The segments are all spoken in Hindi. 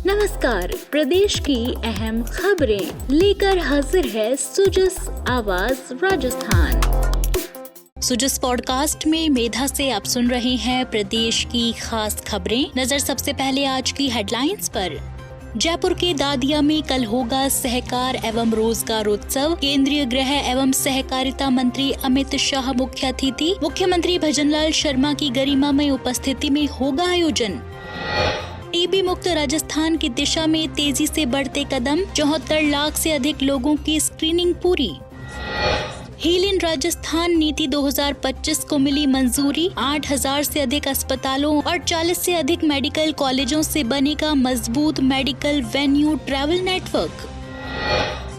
नमस्कार, प्रदेश की अहम खबरें लेकर हाजिर है सुजस आवाज राजस्थान। सुजस पॉडकास्ट में मेधा से आप सुन रहे हैं प्रदेश की खास खबरें। नजर सबसे पहले आज की हेडलाइंस पर। जयपुर के दादिया में कल होगा सहकार एवं रोजगार उत्सव। केंद्रीय गृह एवं सहकारिता मंत्री अमित शाह मुख्य अतिथि। मुख्यमंत्री भजनलाल शर्मा की गरिमामय उपस्थिति में होगा आयोजन। टीबी मुक्त राजस्थान की दिशा में तेजी से बढ़ते कदम। 74 लाख से अधिक लोगों की स्क्रीनिंग पूरी। हील इन राजस्थान नीति 2025 को मिली मंजूरी। 8000 से अधिक अस्पतालों और 40 से अधिक मेडिकल कॉलेजों से बनेगा मजबूत मेडिकल वेन्यू ट्रैवल नेटवर्क।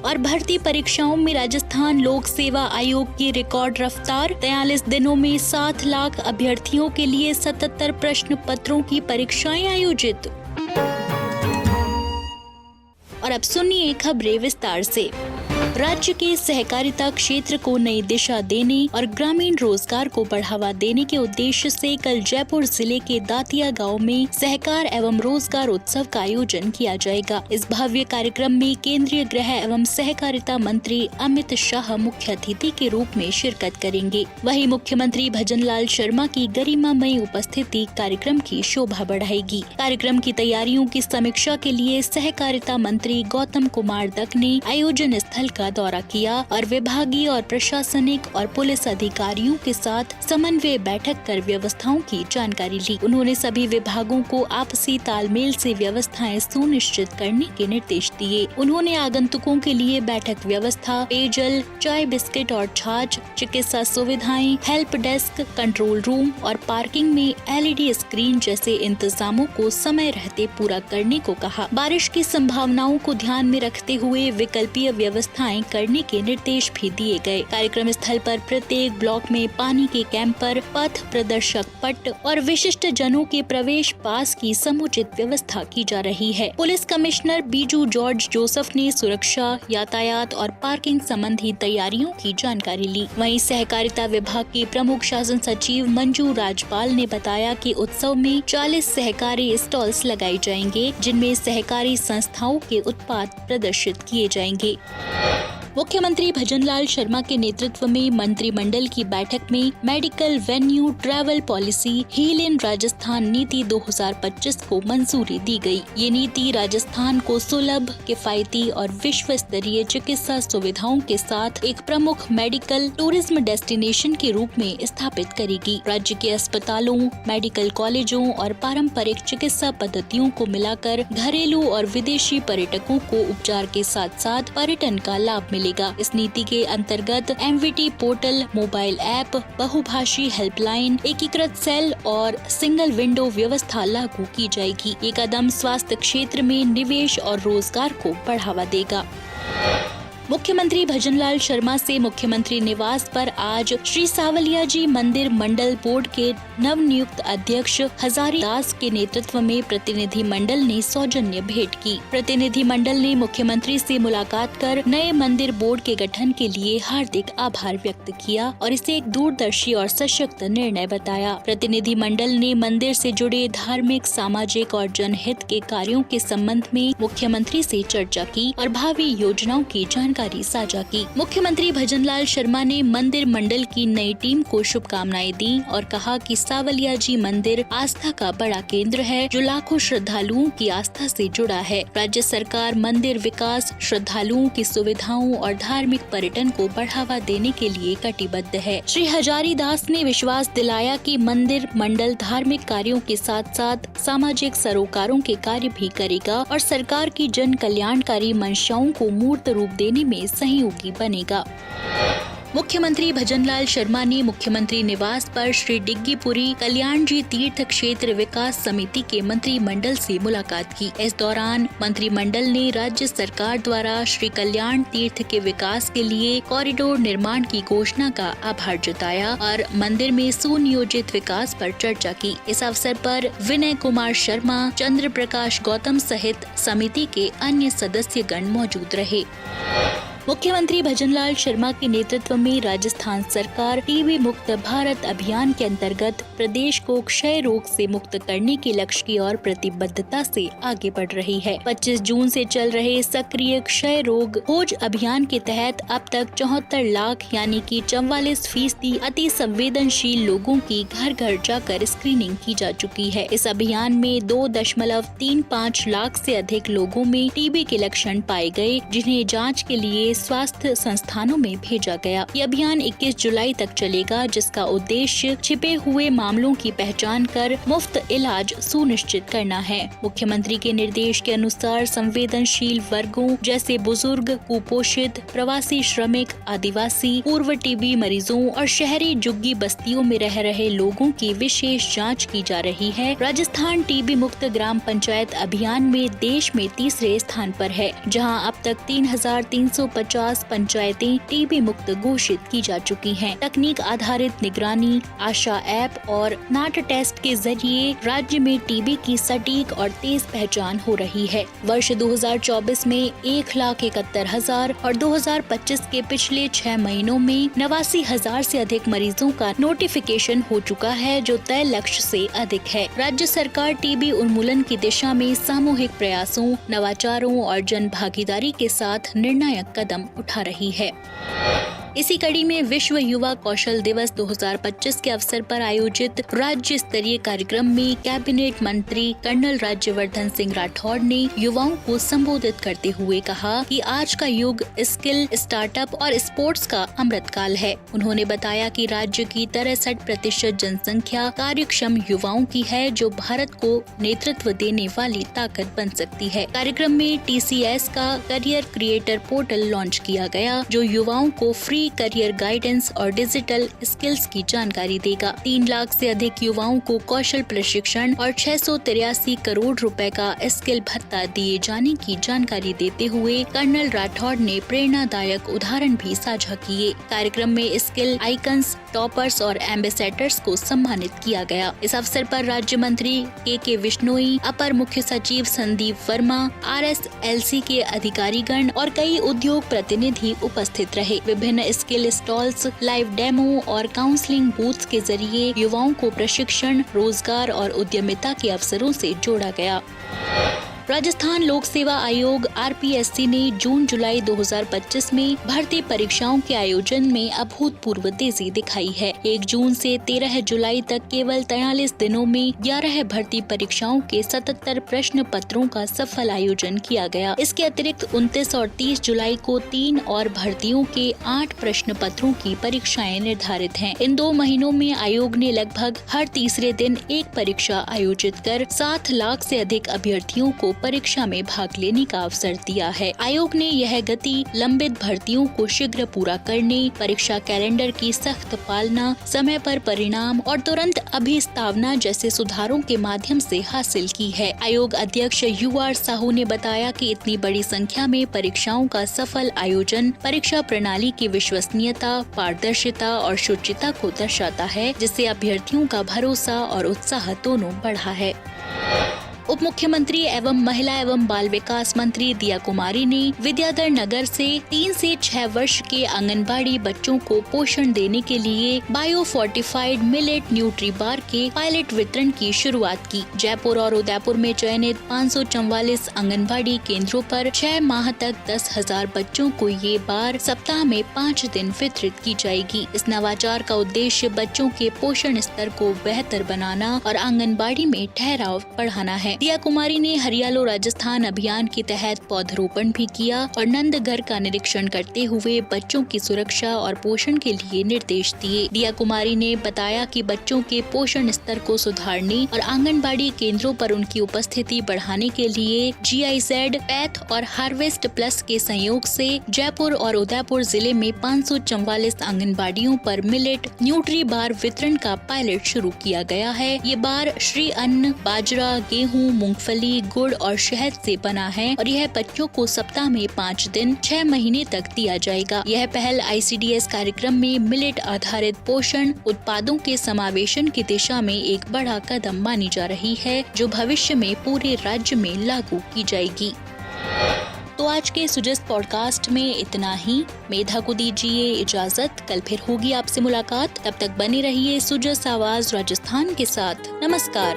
और भर्ती परीक्षाओं में राजस्थान लोक सेवा आयोग की रिकॉर्ड रफ्तार। 43 दिनों में 7 लाख अभ्यर्थियों के लिए 77 प्रश्न पत्रों की परीक्षाएं आयोजित। और अब सुनिए खबरें विस्तार से। राज्य के सहकारिता क्षेत्र को नई दिशा देने और ग्रामीण रोजगार को बढ़ावा देने के उद्देश्य से कल जयपुर जिले के दातिया गांव में सहकार एवं रोजगार उत्सव का आयोजन किया जाएगा। इस भव्य कार्यक्रम में केंद्रीय गृह एवं सहकारिता मंत्री अमित शाह मुख्य अतिथि के रूप में शिरकत करेंगे। वहीं मुख्यमंत्री भजनलाल शर्मा की गरिमामयी उपस्थिति कार्यक्रम की शोभा बढ़ाएगी। कार्यक्रम की तैयारियों की समीक्षा के लिए सहकारिता मंत्री गौतम कुमार दत्त ने आयोजन स्थल का दौरा किया और विभागीय और प्रशासनिक और पुलिस अधिकारियों के साथ समन्वय बैठक कर व्यवस्थाओं की जानकारी ली। उन्होंने सभी विभागों को आपसी तालमेल से व्यवस्थाएं सुनिश्चित करने के निर्देश दिए। उन्होंने आगंतुकों के लिए बैठक व्यवस्था, पेयजल, चाय बिस्किट और छाछ, चिकित्सा सुविधाएं, हेल्प डेस्क, कंट्रोल रूम और पार्किंग में LED स्क्रीन जैसे इंतजामों को समय रहते पूरा करने को कहा। बारिश की संभावनाओं को ध्यान में रखते हुए विकल्पीय व्यवस्थाएं करने के निर्देश भी दिए गए। कार्यक्रम स्थल पर प्रत्येक ब्लॉक में पानी के कैंपर, पथ प्रदर्शक पट और विशिष्ट जनों के प्रवेश पास की समुचित व्यवस्था की जा रही है। Police commissioner Biju George Joseph ने सुरक्षा, यातायात और पार्किंग संबंधी तैयारियों की जानकारी ली। वहीं सहकारिता विभाग के प्रमुख शासन सचिव मंजू राजपाल ने बताया कि उत्सव में 40 सहकारी स्टॉल्स लगाए जाएंगे, जिनमें सहकारी संस्थाओं के उत्पाद प्रदर्शित किए जाएंगे। मुख्यमंत्री भजनलाल शर्मा के नेतृत्व में मंत्रिमंडल की बैठक में medical venue travel policy heal in Rajasthan नीति 2025 को मंजूरी दी गई। ये नीति राजस्थान को सुलभ, किफायती और विश्व स्तरीय चिकित्सा सुविधाओं के साथ एक प्रमुख मेडिकल टूरिज्म डेस्टिनेशन के रूप में स्थापित करेगी। राज्य के अस्पतालों, मेडिकल कॉलेजों और पारंपरिक चिकित्सा पद्धतियों को मिलाकर घरेलू और विदेशी पर्यटकों को उपचार के साथ साथ पर्यटन का लाभ मिलेगा। इस नीति के अंतर्गत MVT पोर्टल, मोबाइल ऐप, बहुभाषी हेल्पलाइन, एकीकृत सेल और सिंगल विंडो व्यवस्था लागू की जाएगी। ये कदम स्वास्थ्य क्षेत्र में निवेश और रोजगार को बढ़ावा देगा। मुख्यमंत्री भजनलाल शर्मा से मुख्यमंत्री निवास पर आज श्री सावलिया जी मंदिर मंडल बोर्ड के नवनियुक्त अध्यक्ष हजारी दास के नेतृत्व में प्रतिनिधि मंडल ने सौजन्य भेंट की। प्रतिनिधि मंडल ने मुख्यमंत्री से मुलाकात कर नए मंदिर बोर्ड के गठन के लिए हार्दिक आभार व्यक्त किया और इसे एक दूरदर्शी और सशक्त निर्णय बताया। प्रतिनिधि मंडल ने मंदिर से जुड़े धार्मिक, सामाजिक और जनहित के कार्यों के संबंध में मुख्यमंत्री से चर्चा की और भावी योजनाओं की जानकारी साझा की। मुख्यमंत्री भजनलाल शर्मा ने मंदिर मंडल की नई टीम को शुभकामनाएं दी और कहा कि सावलिया जी मंदिर आस्था का बड़ा केंद्र है, जो लाखों श्रद्धालुओं की आस्था से जुड़ा है। राज्य सरकार मंदिर विकास, श्रद्धालुओं की सुविधाओं और धार्मिक पर्यटन को बढ़ावा देने के लिए कटिबद्ध है। श्री हजारी दास ने विश्वास दिलाया कि मंदिर मंडल धार्मिक कार्यों के साथ साथ सामाजिक सरोकारों के कार्य भी करेगा और सरकार की जन कल्याणकारी मंशाओं को मूर्त रूप देने में सहयोगी बनेगा। मुख्यमंत्री भजनलाल शर्मा ने मुख्यमंत्री निवास पर श्री डिग्गीपुरी कल्याण जी तीर्थ क्षेत्र विकास समिति के मंत्रिमंडल से मुलाकात की। इस दौरान मंत्रिमंडल ने राज्य सरकार द्वारा श्री कल्याण तीर्थ के विकास के लिए कॉरिडोर निर्माण की घोषणा का आभार जताया और मंदिर में सुनियोजित विकास पर चर्चा की। इस अवसर पर विनय कुमार शर्मा, चंद्र प्रकाश गौतम सहित समिति के अन्य सदस्यगण मौजूद रहे। मुख्यमंत्री भजनलाल शर्मा के नेतृत्व में राजस्थान सरकार टीबी मुक्त भारत अभियान के अंतर्गत प्रदेश को क्षय रोग से मुक्त करने के लक्ष्य की ओर प्रतिबद्धता से आगे बढ़ रही है। 25 जून से चल रहे सक्रिय क्षय रोग खोज अभियान के तहत अब तक 74 लाख यानी कि 44% अति संवेदनशील लोगों की घर घर जाकर स्क्रीनिंग की जा चुकी है। इस अभियान में 2.35 लाख से अधिक लोगों में टीबी के लक्षण पाए गए, जिन्हें जाँच के लिए स्वास्थ्य संस्थानों में भेजा गया। ये अभियान 21 जुलाई तक चलेगा, जिसका उद्देश्य छिपे हुए मामलों की पहचान कर मुफ्त इलाज सुनिश्चित करना है। मुख्यमंत्री के निर्देश के अनुसार संवेदनशील वर्गों जैसे बुजुर्ग, कुपोषित, प्रवासी श्रमिक, आदिवासी, पूर्व टीबी मरीजों और शहरी झुग्गी बस्तियों में रह रहे लोगों की विशेष जाँच की जा रही है। राजस्थान टीबी मुक्त ग्राम पंचायत अभियान में देश में तीसरे स्थान पर है, जहाँ अब तक 3,350 पंचायतें टीबी मुक्त घोषित की जा चुकी हैं। तकनीक आधारित निगरानी, आशा ऐप और नाट टेस्ट के जरिए राज्य में टीबी की सटीक और तेज पहचान हो रही है। वर्ष 2024 में 1,71,000 और 2025 के पिछले 6 महीनों में 89,000 से अधिक मरीजों का नोटिफिकेशन हो चुका है, जो तय लक्ष्य से अधिक है। राज्य सरकार टीबी उन्मूलन की दिशा में सामूहिक प्रयासों, नवाचारों और जन भागीदारी के साथ निर्णायक कदम उठा रही है। इसी कड़ी में विश्व युवा कौशल दिवस 2025 के अवसर पर आयोजित राज्य स्तरीय कार्यक्रम में कैबिनेट मंत्री कर्नल राज्यवर्धन सिंह राठौड़ ने युवाओं को संबोधित करते हुए कहा कि आज का युग स्किल, स्टार्टअप और स्पोर्ट्स का अमृतकाल है। उन्होंने बताया कि राज्य की 63% जनसंख्या कार्यक्षम युवाओं की है, जो भारत को नेतृत्व देने वाली ताकत बन सकती है। कार्यक्रम में TCS का करियर क्रिएटर पोर्टल लॉन्च किया गया, जो युवाओं को फ्री करियर गाइडेंस और डिजिटल स्किल्स की जानकारी देगा। 3 लाख से अधिक युवाओं को कौशल प्रशिक्षण और 683 करोड़ रुपए का स्किल भत्ता दिए जाने की जानकारी देते हुए कर्नल राठौड़ ने प्रेरणादायक उदाहरण भी साझा किए। कार्यक्रम में स्किल आइकन्स, टॉपर्स और एम्बेसडर्स को सम्मानित किया गया। इस अवसर पर राज्य मंत्री के विश्नोई, अपर मुख्य सचिव संदीप वर्मा, RSLC के अधिकारीगण और कई उद्योग प्रतिनिधि उपस्थित रहे। विभिन्न स्किल स्टॉल्स, लाइव डेमो और काउंसलिंग बूथ्स के जरिए युवाओं को प्रशिक्षण, रोजगार और उद्यमिता के अवसरों से जोड़ा गया। राजस्थान लोक सेवा आयोग RPSC ने जून-जुलाई 2025 में भर्ती परीक्षाओं के आयोजन में अभूतपूर्व तेजी दिखाई है। 1 जून से 13 जुलाई तक केवल 43 दिनों में 11 भर्ती परीक्षाओं के 77 प्रश्न पत्रों का सफल आयोजन किया गया। इसके अतिरिक्त 29 और 30 जुलाई को 3 और भर्तियों के 8 प्रश्न पत्रों की परीक्षाएं निर्धारित हैं। इन 2 महीनों में आयोग ने लगभग हर तीसरे दिन एक परीक्षा आयोजित कर 7 लाख से अधिक अभ्यर्थियों को परीक्षा में भाग लेने का अवसर दिया है। आयोग ने यह गति लंबित भर्तियों को शीघ्र पूरा करने, परीक्षा कैलेंडर की सख्त पालना, समय पर परिणाम और तुरंत अभिस्तावना जैसे सुधारों के माध्यम से हासिल की है। आयोग अध्यक्ष UR साहू ने बताया कि इतनी बड़ी संख्या में परीक्षाओं का सफल आयोजन परीक्षा प्रणाली की विश्वसनीयता, पारदर्शिता और शुचिता को दर्शाता है, जिससे अभ्यर्थियों का भरोसा और उत्साह दोनों बढ़ा है। उप मुख्यमंत्री एवं महिला एवं बाल विकास मंत्री दिया कुमारी ने विद्याधर नगर से 3 से 6 वर्ष के आंगनबाड़ी बच्चों को पोषण देने के लिए बायो फोर्टिफाइड मिलेट न्यूट्री बार के पायलट वितरण की शुरुआत की। जयपुर और उदयपुर में चयनित 544 आंगनबाड़ी केंद्रों पर 6 माह तक 10,000 बच्चों को ये बार सप्ताह में 5 दिन वितरित की जाएगी। इस नवाचार का उद्देश्य बच्चों के पोषण स्तर को बेहतर बनाना और आंगनबाड़ी में ठहराव बढ़ाना है। दिया कुमारी ने हरियालो राजस्थान अभियान के तहत पौधरोपण भी किया और नंदघर का निरीक्षण करते हुए बच्चों की सुरक्षा और पोषण के लिए निर्देश दिए। दिया कुमारी ने बताया कि बच्चों के पोषण स्तर को सुधारने और आंगनबाड़ी केंद्रों पर उनकी उपस्थिति बढ़ाने के लिए GIZ, पैथ और हार्वेस्ट प्लस के सहयोग से जयपुर और उदयपुर जिले में 544 आंगनबाड़ियों पर मिलेट न्यूट्री बार वितरण का पायलट शुरू किया गया है। ये बार श्री अन्न, बाजरा, गेहूं, मूंगफली, गुड़ और शहद से बना है और यह बच्चों को सप्ताह में 5 दिन 6 महीने तक दिया जाएगा। यह पहल ICDS कार्यक्रम में मिलेट आधारित पोषण उत्पादों के समावेशन की दिशा में एक बड़ा कदम मानी जा रही है, जो भविष्य में पूरे राज्य में लागू की जाएगी। तो आज के सुजस पॉडकास्ट में इतना ही। मेधा को दीजिए इजाजत, कल फिर होगी आपसे मुलाकात। तब तक बने रहिए सुजस आवाज राजस्थान के साथ। नमस्कार।